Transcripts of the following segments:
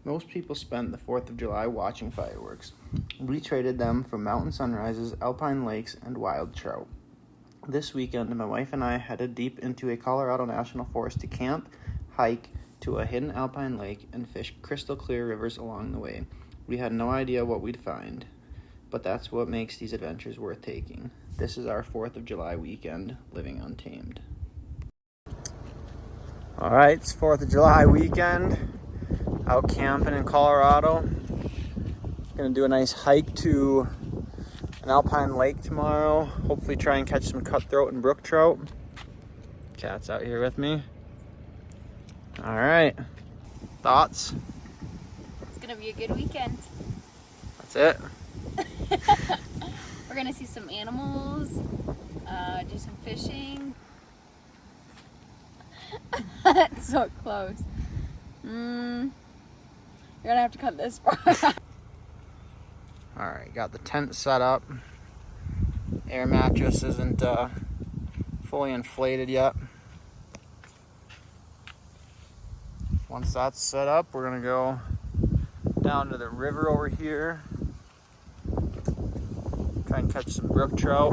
Most people spent the 4th of July watching fireworks. We traded them for mountain sunrises, alpine lakes, and wild trout. This weekend, my wife and I headed deep into a Colorado National Forest to camp, hike to a hidden alpine lake, and fish crystal clear rivers along the way. We had no idea what we'd find, but that's what makes these adventures worth taking. This is our 4th of July weekend, living untamed. All right, it's 4th of July weekend, out camping in Colorado. Gonna do a nice hike to an alpine lake tomorrow. Hopefully try and catch some cutthroat and brook trout. Cat's out here with me. All right, thoughts? It's gonna be a good weekend. That's it. We're gonna see some animals, do some fishing. That's so close. You're gonna have to cut this part. All right, got the tent set up. Air mattress isn't fully inflated yet. Once that's set up, we're gonna go down to the river over here. Try and catch some brook trout.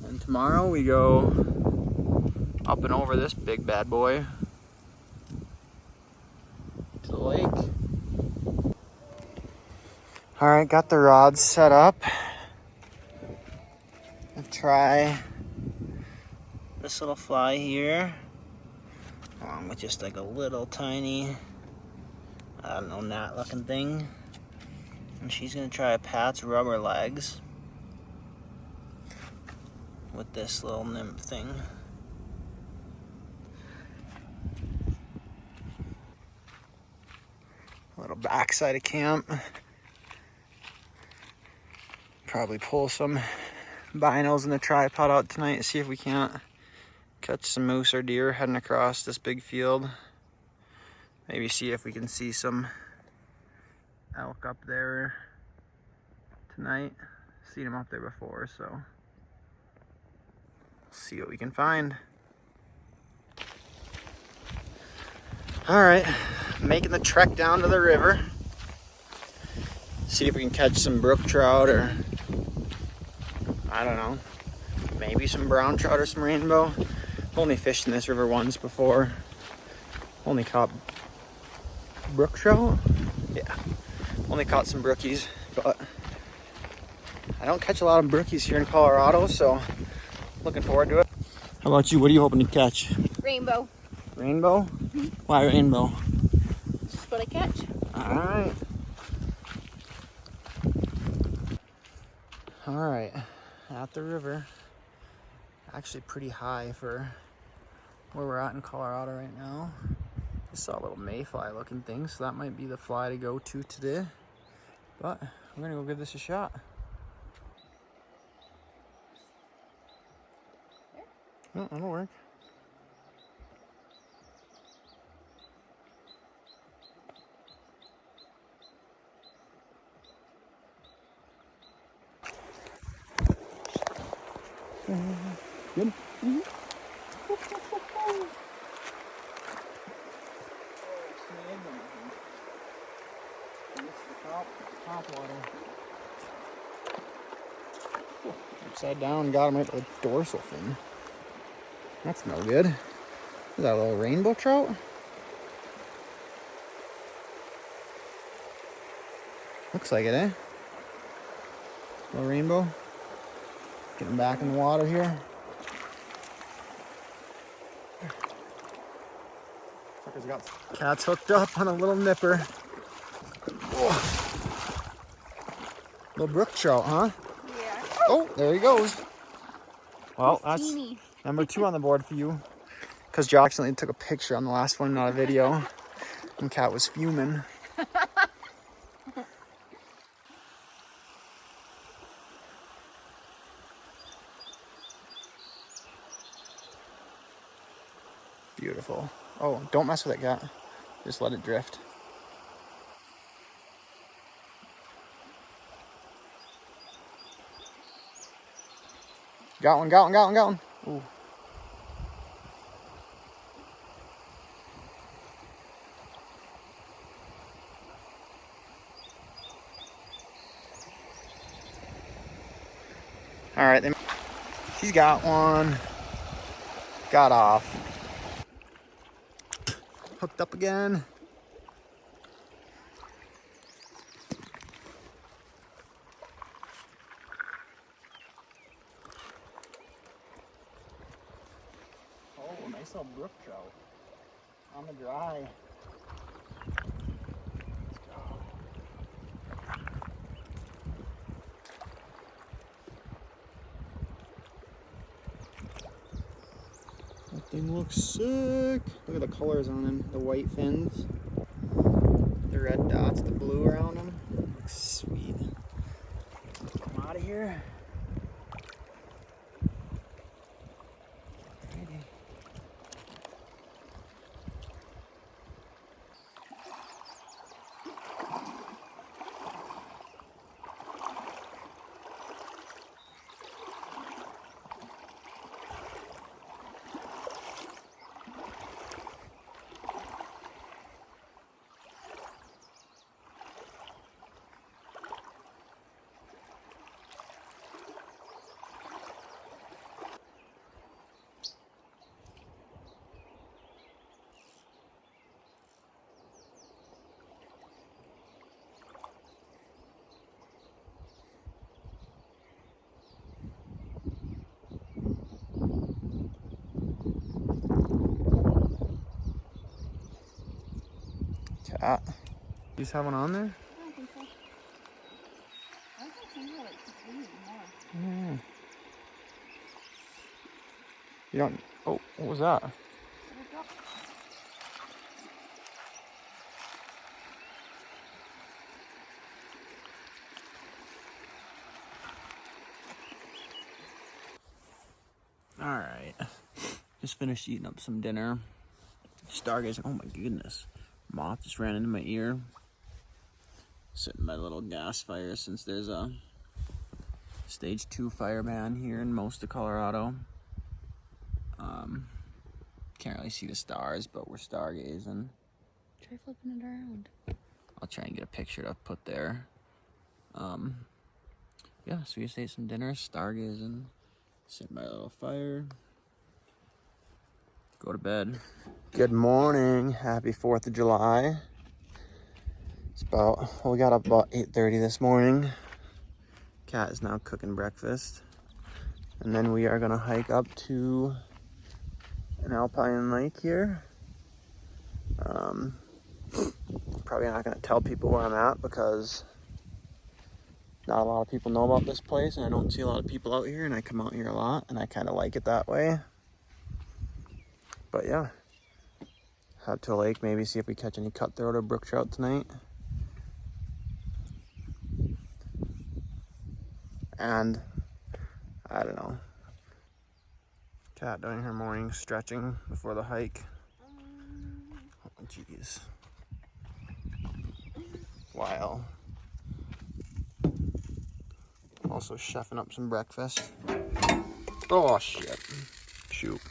And tomorrow we go up and over this big bad boy to the lake. All right, got the rods set up. I'll try this little fly here, along with just like a little tiny, I don't know, gnat looking thing. And she's gonna try Pat's rubber legs with this little nymph thing. A little backside of camp. Probably pull some binos in the tripod out tonight, see if we can't catch some moose or deer heading across this big field. Maybe see if we can see some elk up there tonight. Seen them up there before, so see what we can find. All right, making the trek down to the river. See if we can catch some brook trout, or I don't know, maybe some brown trout or some rainbow. Only fished in this river once before. Only caught brook trout? Yeah, only caught some brookies, but I don't catch a lot of brookies here in Colorado, so looking forward to it. How about you? What are you hoping to catch? Rainbow. Rainbow? Mm-hmm. Why rainbow? Just what I catch. All right. All right, at the river. Actually pretty high for where we're at in Colorado right now. Just saw a little mayfly looking thing, so that might be the fly to go to today. But we're gonna go give this a shot. No, that'll work. Good? Mm-hmm. Top water. Upside down, got him right to the dorsal fin. That's no good. Is that a little rainbow trout? Looks like it, eh? Little rainbow. Getting back in the water here. Sucker's got cats hooked up on a little nipper. Whoa. Little brook trout, huh? Yeah. Oh, there he goes. Well, that's teeny. number 2 on the board for you. Because Josh accidentally took a picture on the last one, not a video. And Cat was fuming. Beautiful. Oh, don't mess with it, Cat. Just let it drift. Got one, got one, got one, got one. Ooh. All right, she's got one. Got off. Hooked up again. Oh, nice little brook trout on the dry. Let's go. That thing looks sick. Look at the colors on him. The white fins, the red dots, the blue around him. Looks sweet. I'm out of here. Alrighty. Cat. You just have one on there? I don't think so. I don't think some are like completely more. Mm. You don't. Oh, what was that? All right. Just finished eating up some dinner. Stargazing. Oh my goodness. Moth just ran into my ear. Setting my little gas fire since there's a stage 2 fire ban here in most of Colorado. Can't really see the stars, but we're stargazing. Try flipping it around. I'll try and get a picture to put there. Yeah, so we just ate some dinner, stargazing, set my little fire, go to bed. Good morning, happy 4th of July. It's we got up about 8:30 this morning. Kat is now cooking breakfast. And then we are gonna hike up to an alpine lake here. Probably not gonna tell people where I'm at because not a lot of people know about this place, and I don't see a lot of people out here, and I come out here a lot, and I kind of like it that way. But yeah, head to a lake, maybe see if we catch any cutthroat or brook trout tonight. And I don't know. Cat doing her morning stretching before the hike. Oh jeez. While also chefing up some breakfast. Oh shit. Shoot.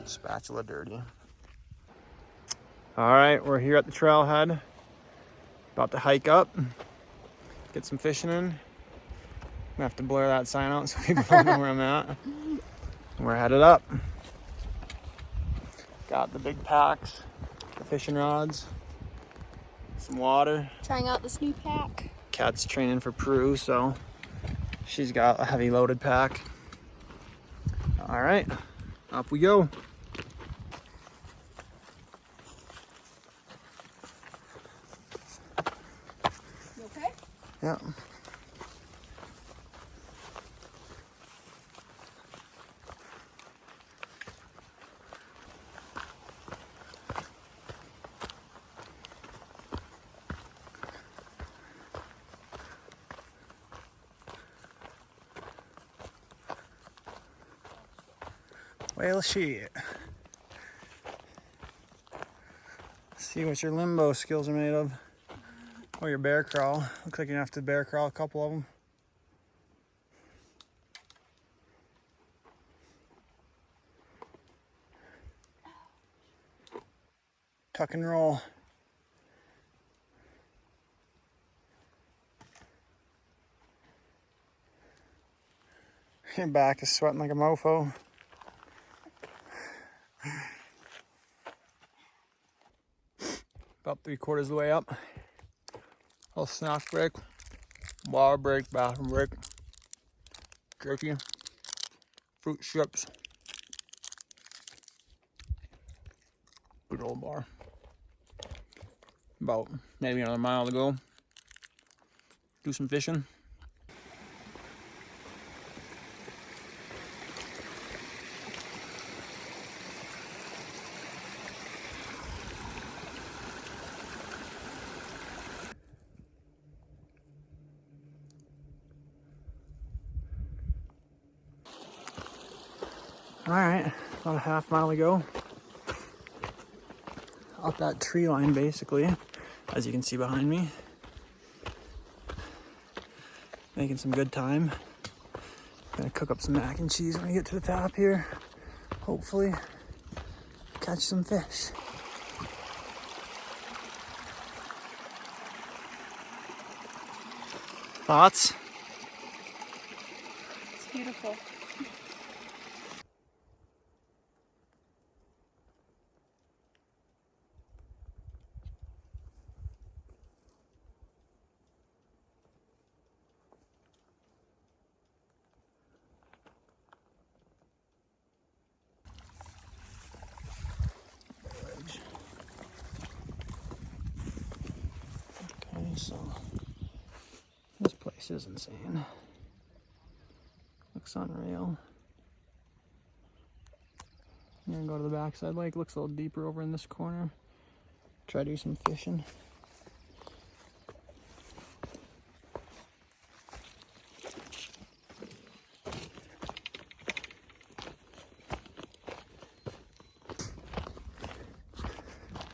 Spatula dirty. Alright, we're here at the trailhead. About to hike up. Get some fishing in. I'm gonna have to blur that sign out so people don't know where I'm at. We're headed up. Got the big packs, the fishing rods, some water. Trying out this new pack. Kat's training for Peru, so she's got a heavy loaded pack. All right, up we go. You okay? Yeah. Well, shit. See what your limbo skills are made of. Or your bear crawl. Looks like you're gonna have to bear crawl a couple of them. Tuck and roll. Your back is sweating like a mofo. About 3/4 of the way up. Little snack break, water break, bathroom break, jerky, fruit strips. Good old bar. About maybe another mile to go. Do some fishing. All right, about a half mile to go. Up that tree line, basically, as you can see behind me. Making some good time. Gonna cook up some mac and cheese when we get to the top here. Hopefully, catch some fish. Thoughts? It's beautiful. Okay, so this place is insane. Looks unreal. I'm gonna go to the backside lake. Looks a little deeper over in this corner. Try to do some fishing.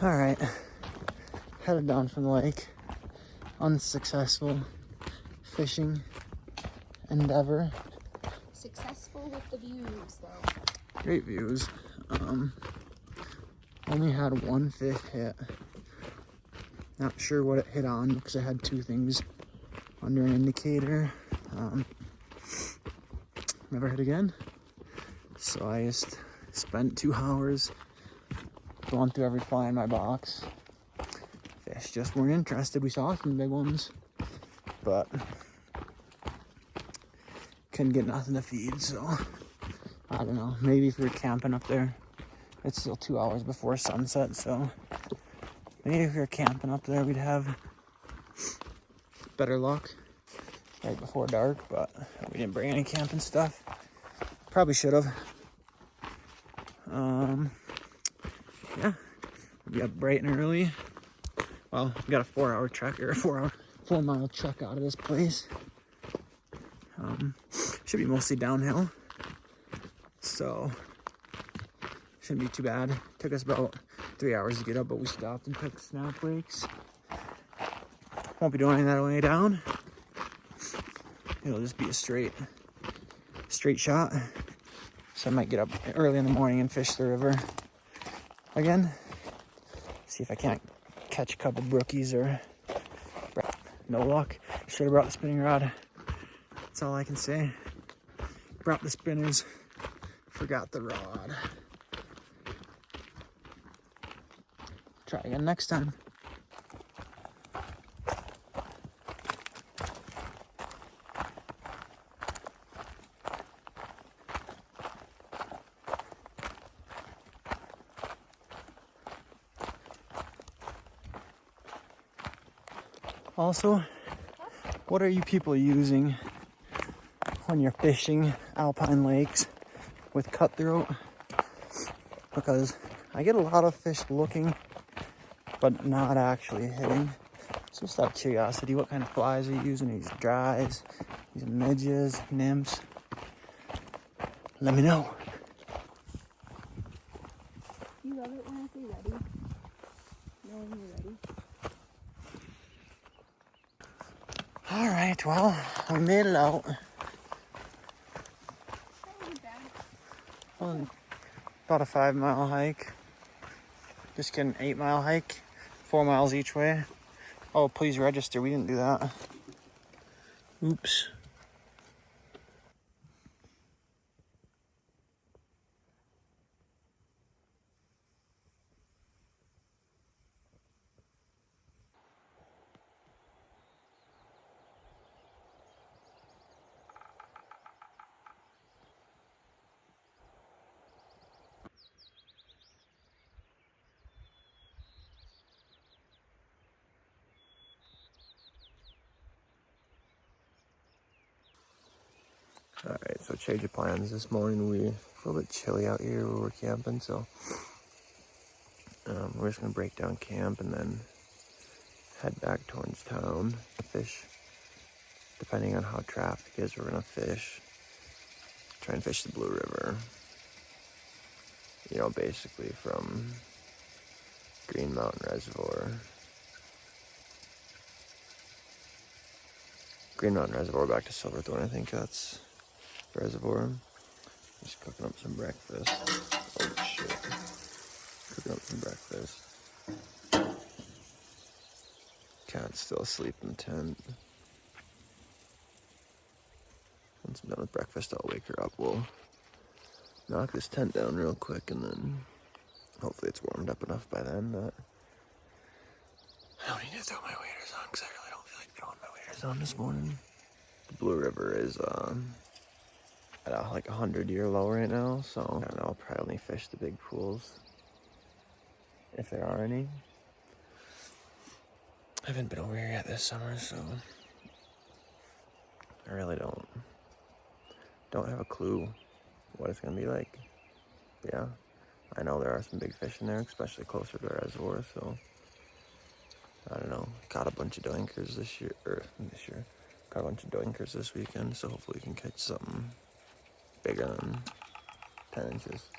All right, headed down from the lake. Unsuccessful fishing endeavor. Successful with the views, though. Great views. Only had one fish hit. Not sure what it hit on because I had two things under an indicator. Never hit again. So I just spent 2 hours going through every fly in my box. Fish just weren't interested. We saw some big ones, but couldn't get nothing to feed, so I don't know. Maybe if we were camping up there, it's still 2 hours before sunset, so maybe if we were camping up there, we'd have better luck right before dark, but we didn't bring any camping stuff. Probably should have. Yeah, we'll be up bright and early. Well, we got a 4-hour trek, or a 4-mile trek out of this place. Should be mostly downhill, so shouldn't be too bad. Took us about 3 hours to get up, but we stopped and took snack breaks. Won't be doing any of that on the way down. It'll just be a straight shot. So I might get up early in the morning and fish the river again. See if I can't catch a couple brookies or no luck. Should have brought the spinning rod. That's all I can say. Brought the spinners, forgot the rod. Try again next time. Also, what are you people using when you're fishing alpine lakes with cutthroat? Because I get a lot of fish looking, but not actually hitting. So just out of curiosity, what kind of flies are you using? These dries, these midges, nymphs? Let me know. You love it when I say ready. Knowing you're ready. All right, well, we made it out. Well, about a 5-mile hike. Just kidding, 8-mile hike. 4 miles each way. Oh, please register. We didn't do that. Oops. Alright, so change of plans. This morning it's a little bit chilly out here where we're camping, so we're just gonna break down camp and then head back towards town. Fish, depending on how traffic is, we're gonna fish. Try and fish the Blue River. You know, basically from Green Mountain Reservoir. Green Mountain Reservoir back to Silverthorne, I think that's the reservoir. Just cooking up some breakfast. Oh shit. Cooking up some breakfast. Cat's still asleep in the tent. Once I'm done with breakfast, I'll wake her up. We'll knock this tent down real quick and then hopefully it's warmed up enough by then that I don't need to throw my waders on because I really don't feel like throwing my waders on this morning. The Blue River is at like 100-year low right now, so I don't know, I'll probably only fish the big pools if there are any. I haven't been over here yet this summer, so I really don't have a clue what it's gonna be like. Yeah, I know there are some big fish in there, especially closer to the reservoir, so I don't know. Caught a bunch of doinkers this year. Caught a bunch of doinkers this weekend, so hopefully we can catch something bigger than 10 inches.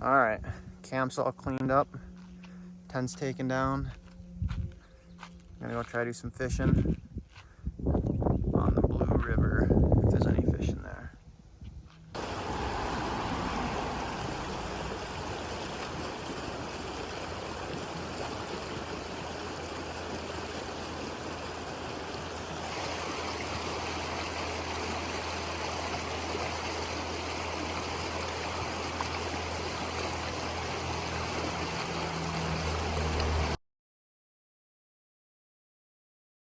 All right, camp's all cleaned up, tent's taken down. I'm gonna go try to do some fishing.